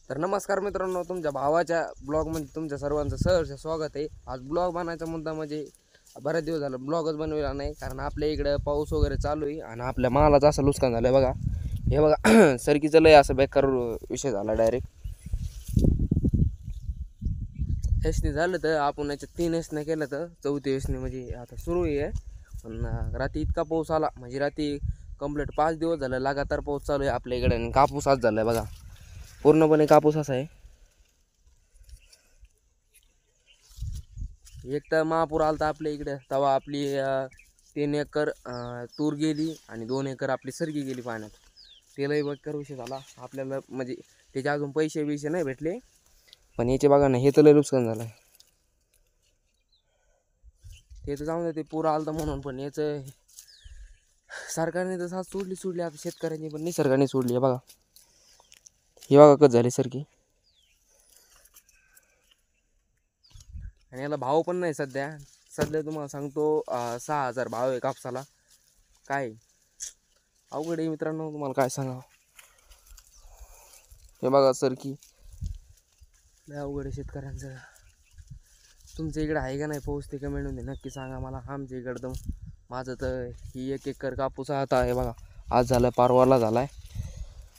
तर नमस्कार मित्रांनो, तुमच्या भावाच्या ब्लॉगमध्ये तुमच्या सर्वांचं सहर्ष स्वागत आहे. आज ब्लॉग बनायचा मुद्दा म्हणजे बरेच दिवस झालं ब्लॉगच बनवला नाही, कारण आपल्या इकडं पाऊस वगैरे चालू आहे आणि आपल्या मालाचं असं नुकसान झालं बघा. हे बघा सरकीचं लय असं बेकार विषय झाला डायरेक्ट. हेसनी झालं तर आपण याच्यात 3 हेसने केलं तर 4थी हेसने म्हणजे आता सुरू आहे. पण रात्री इतका पाऊस आला, म्हणजे रात्री कंप्लीट 5 दिवस झालं लगातार पाऊस चालू आहे आपल्या इकडे. आणि कापूस आज झाला बघा, पूर्णपणे कापूस असा आहे. एक तर महापूर आला तर आपल्या इकडे, तेव्हा आपली 3 एकर तूर गेली आणि 2 एकर आपली सरकी गेली पाण्यात. त्यालाही बेकार विषय झाला आपल्याला, म्हणजे त्याचे अजून पैसे नाही भेटले. पण याचे बघा ना, हे तर लय नुकसान झालं आहे. ते तर जाऊन ते पूर आलं तर म्हणून, पण याचं सरकारने तर साथ सोडली आता शेतकऱ्यांनी, पण निसर्गाने सोडली आहे बघा. हे बघा कसं झाली सरकी. आणि याला भाव पण नाही सध्या. तुम्हाला सांगतो 6,000 भाव आहे कापसाला. काय अवघड आहे मित्रांनो, तुम्हाला काय सांगावं. हे बघा सरकी लय अवघड आहे शेतकऱ्यांचं. तुमच्या इकडे आहे का नाही पाऊस ते कमेंटमध्ये नक्की सांगा मला. आमच्या इकडं माझं तर ही 1 एकर कापूस आता आहे बघा, आज झालं पारवाला झालाय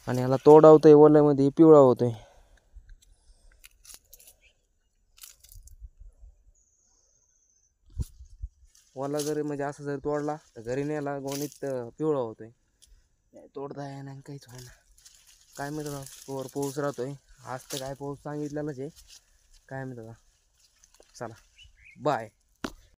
आणि याला तोडा होतोय, ओल्यामध्ये पिवळा होतोय. ओला जरी म्हणजे असं जर तोडला तर घरी न्यायला गोणीत पिवळा होतोय. तोडताय नाही काहीच व्हायना. काय माहिती आता तोवर पाऊस राहतोय. आज तर काय पाऊस सांगितलेलाच आहे, काय माहिती आता. चला बाय.